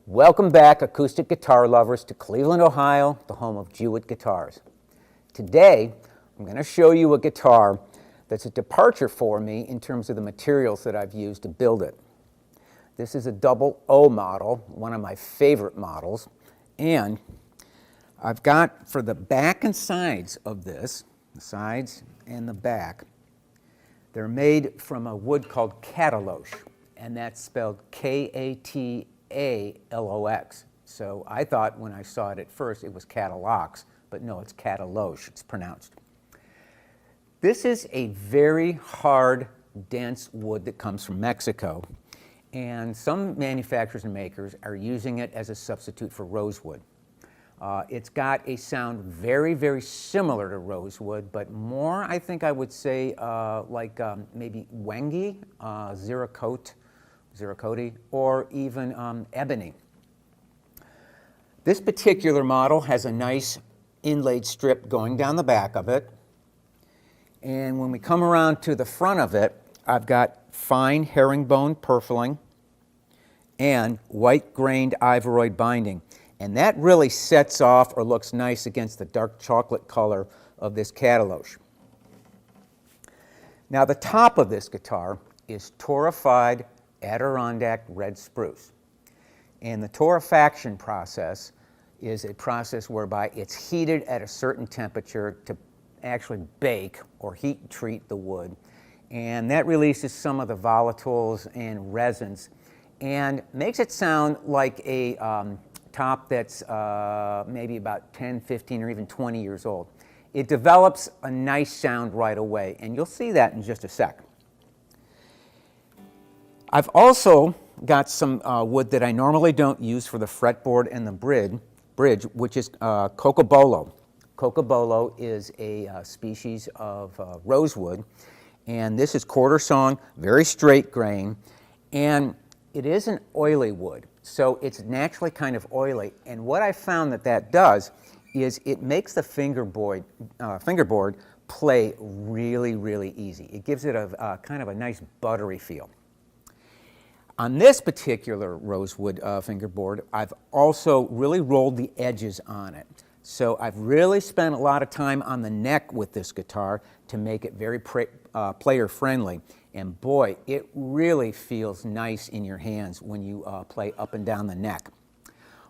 Welcome back, acoustic guitar lovers, to Cleveland, Ohio, the home of Jewitt guitars. Today, I'm going to show you a guitar that's a departure for me in terms of the materials that I've used to build it. This is a double O model, one of my favorite models, and I've got, for the back and sides of this, the sides and the back, they're made from a wood called Katalox, and that's spelled Katalox. So I thought when I saw it at first it was Katalox, but no, it's Katalox, it's pronounced. This is a very hard, dense wood that comes from Mexico, and some manufacturers and makers are using it as a substitute for rosewood. It's got a sound very, very similar to rosewood, but more, I think I would say, maybe wangi, Ziracote, or even ebony. This particular model has a nice inlaid strip going down the back of it. And when we come around to the front of it, I've got fine herringbone purfling and white grained ivory binding. And that really sets off or looks nice against the dark chocolate color of this Katalox. Now the top of this guitar is torrefied Adirondack red spruce. And the torrefaction process is a process whereby it's heated at a certain temperature to actually bake or heat treat the wood. And that releases some of the volatiles and resins and makes it sound like a top that's maybe about 10, 15, or even 20 years old. It develops a nice sound right away, and you'll see that in just a sec. I've also got some wood that I normally don't use for the fretboard and the bridge, which is cocobolo. Cocobolo is a species of rosewood, and this is quarter sawn, very straight grain, and it is an oily wood, so it's naturally kind of oily. And what I found that does is it makes the fingerboard play really, really easy. It gives it a kind of a nice buttery feel. On this particular rosewood fingerboard, I've also really rolled the edges on it. So I've really spent a lot of time on the neck with this guitar to make it very player friendly. And boy, it really feels nice in your hands when you play up and down the neck.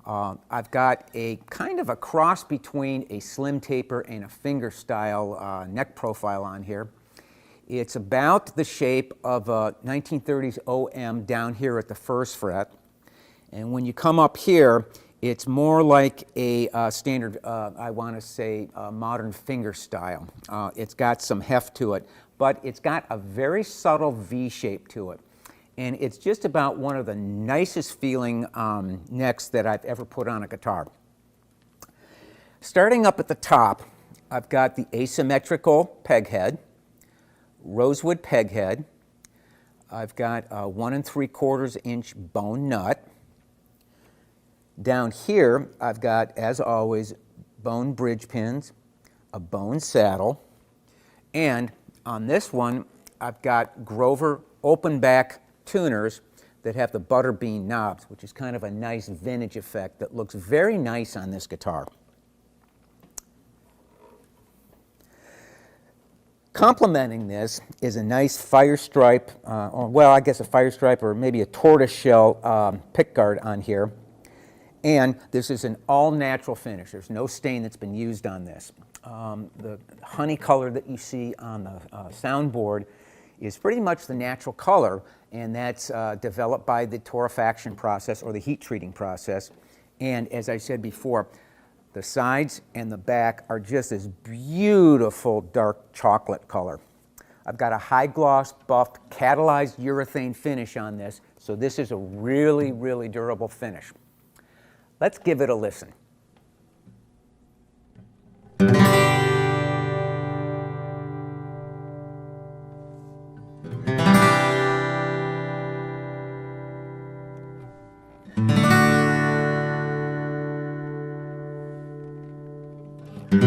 I've got a kind of a cross between a slim taper and a finger style neck profile on here. It's about the shape of a 1930s OM down here at the first fret. And when you come up here, it's more like a standard, I want to say, modern finger style. It's got some heft to it, but it's got a very subtle V shape to it. And it's just about one of the nicest feeling necks that I've ever put on a guitar. Starting up at the top, I've got the asymmetrical peg head, rosewood peg head. I've got a 1 3/4 inch bone nut. Down here, I've got, as always, bone bridge pins, a bone saddle, and on this one, I've got Grover open back tuners that have the butterbean knobs, which is kind of a nice vintage effect that looks very nice on this guitar. Complementing this is a nice fire stripe, I guess a fire stripe or maybe a tortoiseshell pickguard on here. And this is an all-natural finish. There's no stain that's been used on this. The honey color that you see on the soundboard is pretty much the natural color, and that's developed by the torrefaction process or the heat treating process. And as I said before, the sides and the back are just this beautiful dark chocolate color. I've got a high gloss buffed catalyzed urethane finish on this, so this is a really, really durable finish. Let's give it a listen. Thank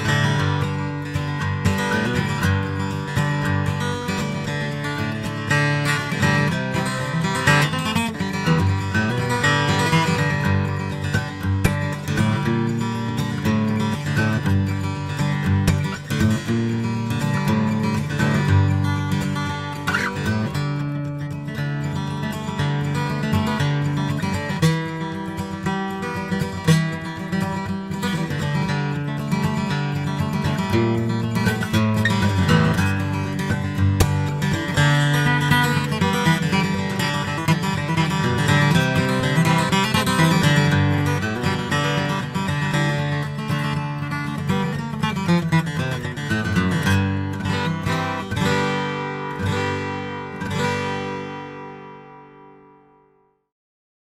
you.